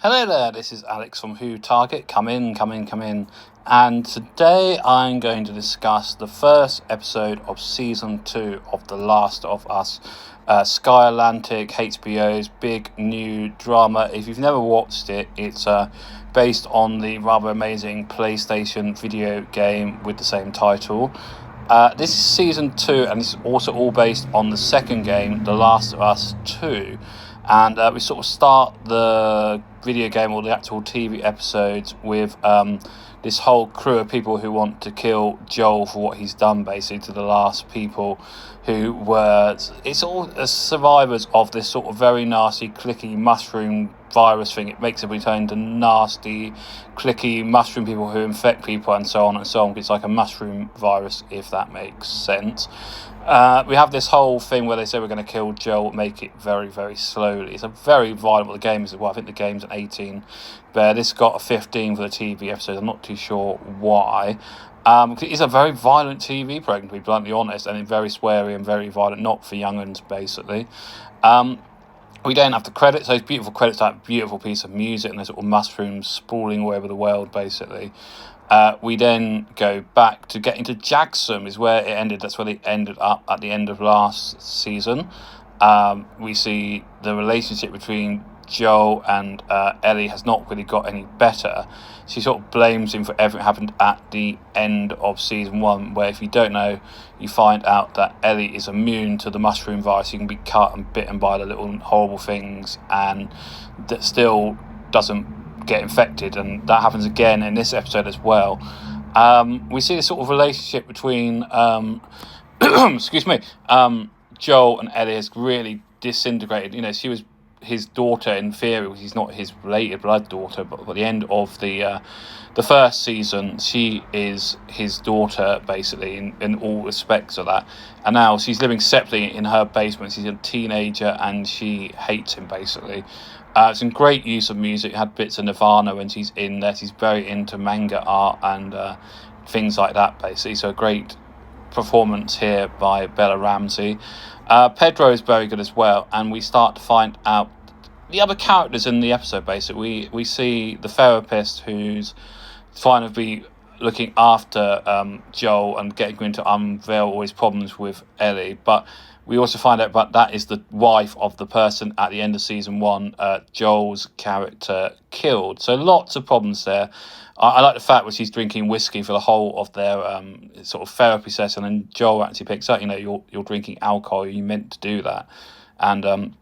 Hello there, this is Alex from Who Target. Come in. And today I'm going to discuss the first episode of Season 2 of The Last of Us. Sky Atlantic, HBO's big new drama. If you've never watched it, it's based on the rather amazing PlayStation video game with the same title. This is Season 2, and it's also all based on the second game, The Last of Us 2. And we sort of start the video game or the actual TV episodes with this whole crew of people who want to kill Joel for what he's done, basically, to the last people who were... It's all survivors of this sort of very nasty, clicky mushroom virus thing. It makes everybody turn into nasty, clicky mushroom people who infect people and so on and so on. It's like a mushroom virus, if that makes sense. We have this whole thing where they say we're going to kill Joel, make it very, very slowly. It's a very violent, the game is as well. I think the game's an 18, but this got a 15 for the TV episode. I'm not too sure why. It's a very violent TV program, to be bluntly honest, and very sweary and very violent, not for young'uns, basically. We don't have the credits, those beautiful credits, that beautiful piece of music, and there's sort of mushrooms sprawling all over the world, basically. We then go back to getting to Jackson, is where it ended. That's where they ended up at the end of last season. We see the relationship between Joel and Ellie has not really got any better. She sort of blames him for everything that happened at the end of season 1, where, if you don't know, you find out that Ellie is immune to the mushroom virus. You can be cut and bitten by the little horrible things, and that still doesn't get infected, and that happens again in this episode as well. We see this sort of relationship between Joel and Ellie has really disintegrated. You know, she was his daughter in theory. She's not his related blood daughter, but by the end of the first season, she is his daughter, basically, in all respects of that. And now she's living separately in her basement. She's a teenager and she hates him, basically. It's a great use of music. It had bits of Nirvana when she's in there. She's very into manga art and things like that, basically. So a great performance here by Bella Ramsey. Pedro is very good as well, and we start to find out the other characters in the episode, basically. We see the therapist who's trying to be looking after Joel and getting him to unveil all his problems with Ellie, but we also find out that is the wife of the person at the end of season 1, Joel's character killed. So lots of problems there. I like the fact that she's drinking whiskey for the whole of their sort of therapy session, and Joel actually picks up, you're drinking alcohol, you meant to do that. And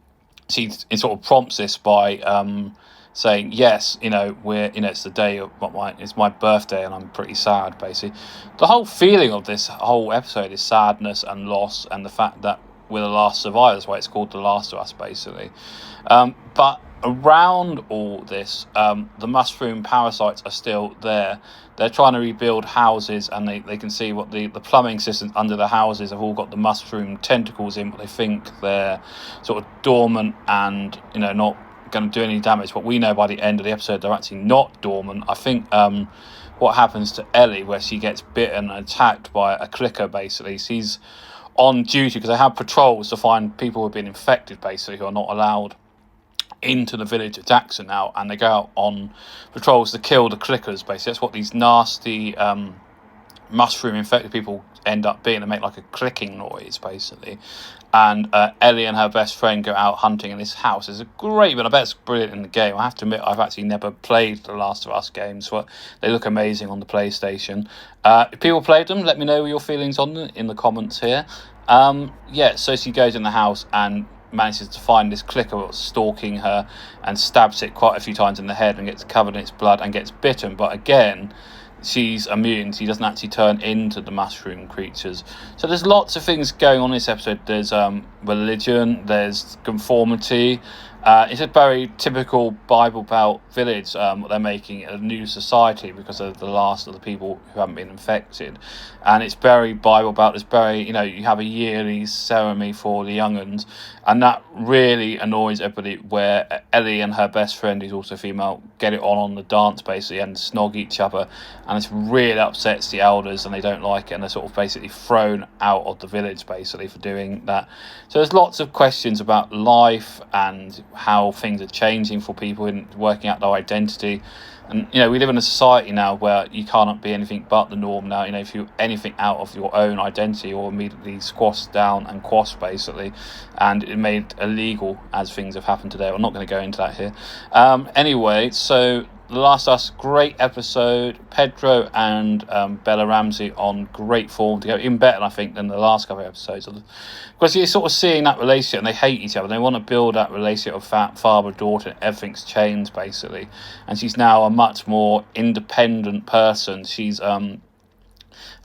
she sort of prompts this by saying, yes, it's the day of it's my birthday and I'm pretty sad, basically. The whole feeling of this whole episode is sadness and loss, and the fact that we're the last survivors, why it's called The Last of Us, basically. But around all this, the mushroom parasites are still there. They're trying to rebuild houses, and they can see what the plumbing systems under the houses have all got the mushroom tentacles in, but they think they're sort of dormant and not going to do any damage. But we know by the end of the episode they're actually not dormant. I think what happens to Ellie, where she gets bitten and attacked by a clicker, basically, she's on duty because they have patrols to find people who have been infected, basically, who are not allowed into the village of Jackson now, and they go out on patrols to kill the clickers, basically. That's what these nasty mushroom infected people end up being. They make like a clicking noise, basically. And Ellie and her best friend go out hunting in this house. It's a great, but I bet it's brilliant in the game. I have to admit, I've actually never played The Last of Us games, but they look amazing on the PlayStation. If people played them, let me know your feelings on them in the comments here. So she goes in the house and manages to find this clicker that's stalking her and stabs it quite a few times in the head and gets covered in its blood and gets bitten. But again, she's immune. She doesn't actually turn into the mushroom creatures. So there's lots of things going on in this episode. There's religion, there's conformity. It's a very typical Bible Belt village. They're making a new society because of the last of the people who haven't been infected. And it's very Bible Belt. It's very, you have a yearly ceremony for the young'uns. And that really annoys everybody, where Ellie and her best friend, who's also female, get it on the dance basically and snog each other, and this really upsets the elders and they don't like it, and they're sort of basically thrown out of the village basically for doing that. So there's lots of questions about life and how things are changing for people in working out their identity. And, you know, we live in a society now where you cannot be anything but the norm now. You know, if you're anything out of your own identity, you're immediately squashed down and quashed, basically. And it made illegal, as things have happened today. I'm not going to go into that here. Anyway, so The Last of Us, great episode. Pedro and Bella Ramsey on great form together, even better, I think, than the last couple of episodes. Because you're sort of seeing that relationship, and they hate each other. They want to build that relationship of father-daughter, and everything's changed, basically. And she's now a much more independent person. She's her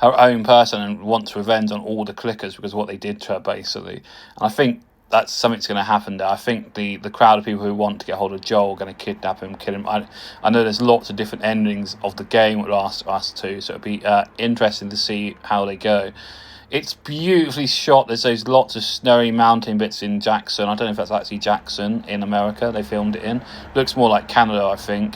own person and wants revenge on all the clickers because of what they did to her, basically. And I think that's something that's going to happen there. I think the crowd of people who want to get hold of Joel are going to kidnap him, kill him. I know there's lots of different endings of the game with Last of Us 2, so it'll be interesting to see how they go. It's beautifully shot. There's lots of snowy mountain bits in Jackson. I don't know if that's actually Jackson in America they filmed it in. Looks more like Canada, I think.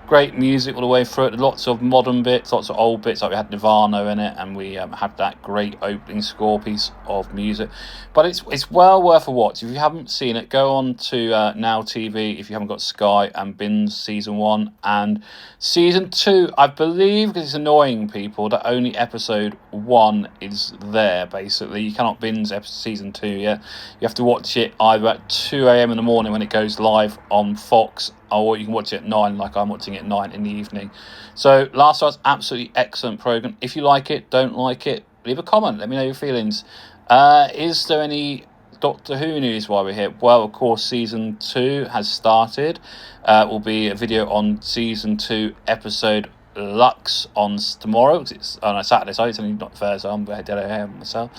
Great music all the way through it. Lots of modern bits, lots of old bits, like we had Nirvana in it, and we had that great opening score piece of music. But it's well worth a watch. If you haven't seen it, go on to Now TV if you haven't got Sky, and binge season 1 and season 2. I believe, because it's annoying people, that only episode 1 is there. Basically, you cannot binge season 2 yet. You have to watch it either at 2 a.m. in the morning when it goes live on Fox, or you can watch it at 9, like I'm watching it at 9 in the evening. So Last of Us, absolutely excellent program. If you like it, don't like it, leave a comment, let me know your feelings. Is there any Doctor Who news while we're here? Well, of course, season 2 has started. Will be a video on season 2 episode Lux on tomorrow, because it's on a Saturday, so it's only not Thursday. I'm dead ahead of myself.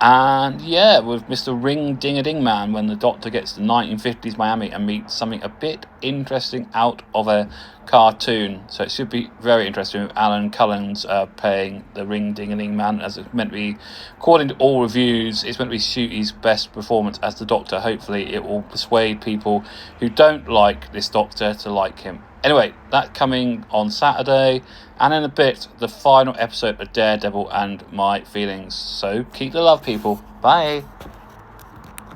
And yeah, with Mr. Ring-Ding-a-Ding Man, when the Doctor gets to 1950s Miami and meets something a bit interesting out of a cartoon. So it should be very interesting with Alan Cullens playing the Ring-Ding-a-Ding Man, as it's meant to be, according to all reviews, it's meant to be Ncuti's best performance as the Doctor. Hopefully it will persuade people who don't like this Doctor to like him. Anyway, that coming on Saturday, and in a bit, the final episode of Daredevil and my feelings. So keep the love, people. Bye.